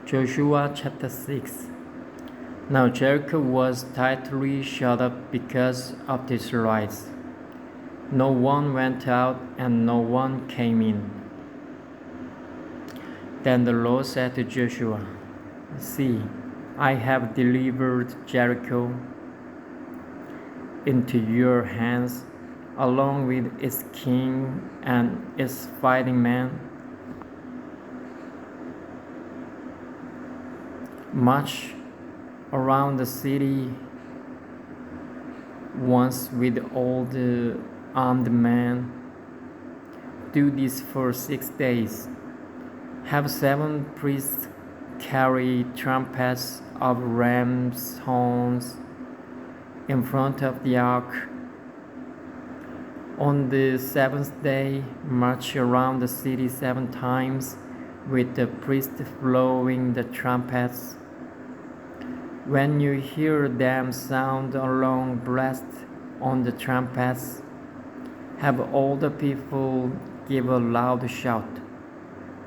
Joshua chapter 6. Now Jericho was tightly shut up because of the Israelites. No one went out and no one came in. Then the Lord said to Joshua, See, I have delivered Jericho into your hands, along with its king and its fighting men. March around the city once with all the armed men. Do this for 6 days. Have 7 priests carry trumpets of ram's horns in front of the ark. On the 7th day, march around the city 7 times with the priests blowing the trumpets. When you hear them sound a long blast on the trumpets, have all the people give a loud shout.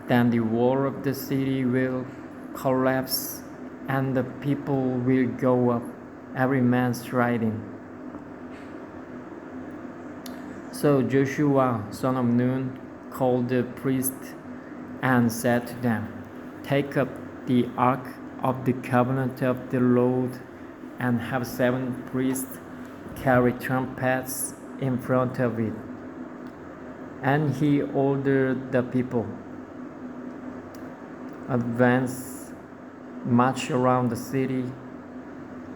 Then the wall of the city will collapse and the people will go up, every man striding. So Joshua, son of Nun, called the priests and said to them, Take up the ark of the covenant of the Lord and have 7 priests carry trumpets in front of it. And he ordered the people, Advance, march around the city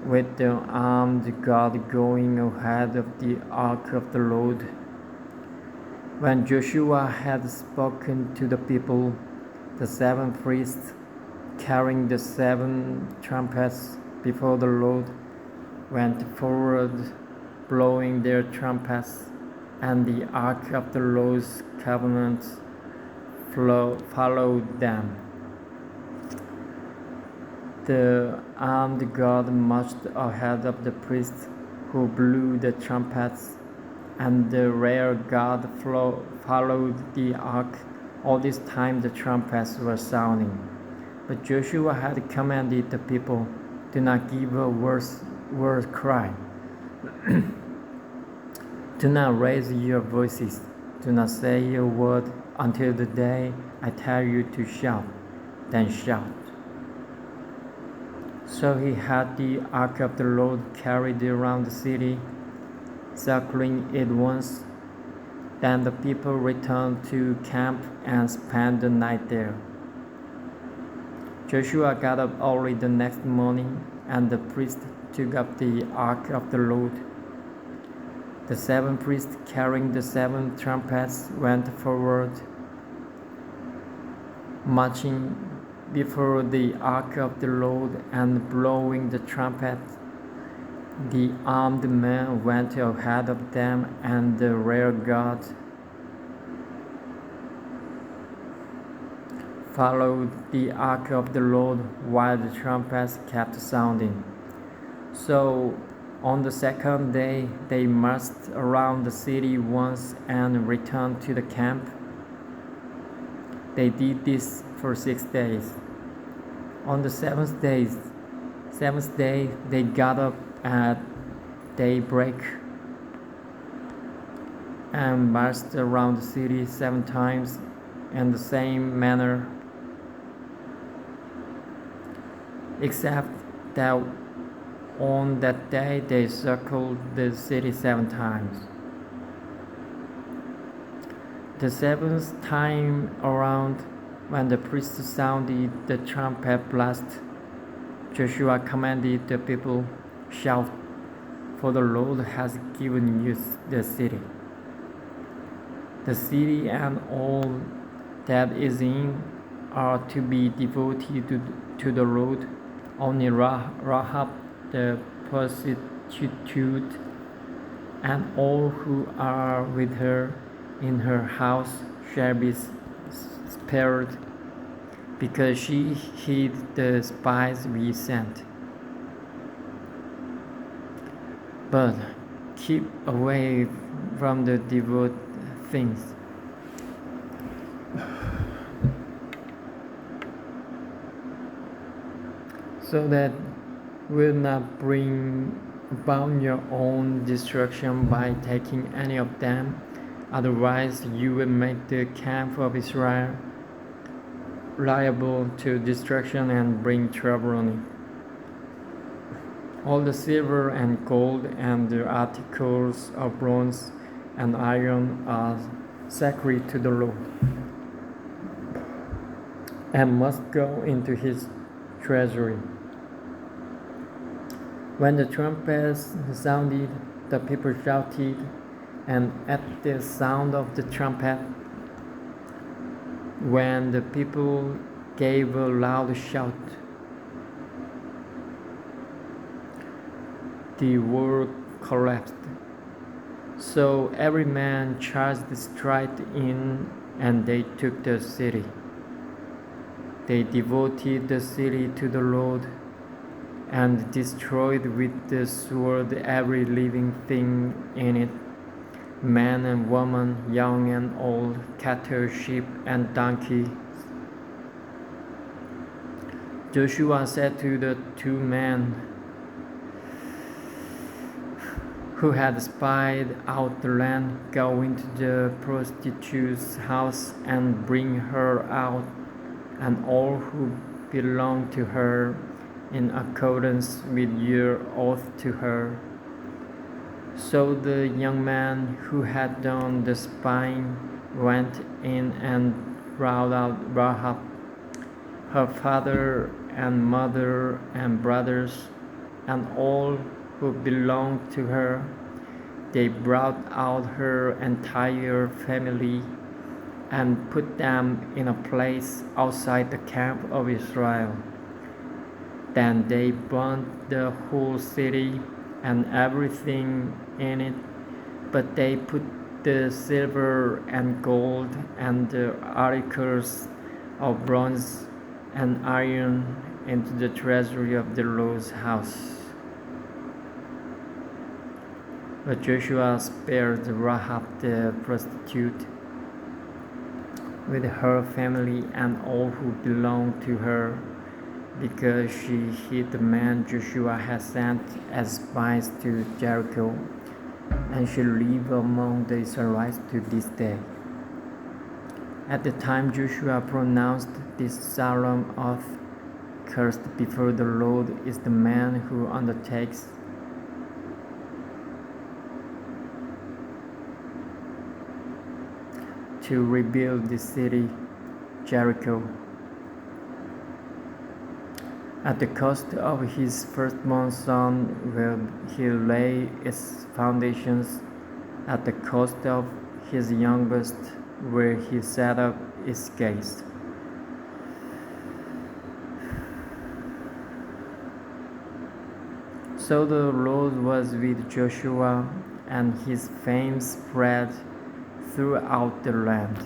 with the armed guard going ahead of the ark of the Lord. When Joshua had spoken to the people, the 7 priests carrying the 7 trumpets before the Lord went forward, blowing their trumpets, and the ark of the Lord's covenant followed them. The armed guard marched ahead of the priests who blew the trumpets, and the rear guard followed the ark. All this time the trumpets were sounding. But Joshua had commanded the people, Do not give a word cry. Do not raise your voices. Do not say a word until the day I tell you to shout. Then shout. So he had the ark of the Lord carried around the city, circling it once. Then the people returned to camp and spent the night there. Joshua got up early the next morning, and the priests took up the ark of the Lord. The 7 priests carrying the 7 trumpets went forward, marching before the ark of the Lord and blowing the trumpet. The armed men went ahead of them, and the rear guard followed the ark of the Lord while the trumpets kept sounding. So on the 2nd day they marched around the city once and returned to the camp. They did this for 6 days. On the 7th day they got up at daybreak and marched around the city 7 times in the same manner, except that on that day they circled the city 7 times. The 7th time around, when the priest sounded the trumpet blast, Joshua commanded the people, Shout, for the Lord has given you the city. The city and all that is in are to be devoted to the Lord. Only Rahab the prostitute and all who are with her in her house shall be spared, because she hid the spies we sent. But keep away from the devout things. so that will not bring about your own destruction by taking any of them. Otherwise, you will make the camp of Israel liable to destruction and bring trouble on it. All the silver and gold and the articles of bronze and iron are sacred to the Lord, and must go into his treasury. When the trumpets sounded, the people shouted, and at the sound of the trumpet, when the people gave a loud shout, the world collapsed. So every man charged straight in, and they took the city. They devoted the city to the Lord, and destroyed with the sword every living thing in it, man and woman, young and old, cattle, sheep, and donkeys. Joshua said to the two men who had spied out the land, "Go into the prostitute's house and bring her out, and all who belong to her, in accordance with your oath to her." So the young man who had done the spying went in and brought out Rahab, her father and mother and brothers, and all who belonged to her. They brought out her entire family and put them in a place outside the camp of Israel. Then they burned the whole city and everything in it, but they put the silver and gold and the articles of bronze and iron into the treasury of the Lord's house. But Joshua spared Rahab the prostitute with her family and all who belonged to her, because she hid the men Joshua had sent as spies to Jericho, and she lives among the Israelites to this day. At the time Joshua pronounced this solemn oath, "Cursed before the Lord is the man who undertakes to rebuild the city, Jericho. At the cost of his firstborn son will he lay its foundations, at the cost of his youngest will he set up its gates." So the Lord was with Joshua, and his fame spread throughout the land.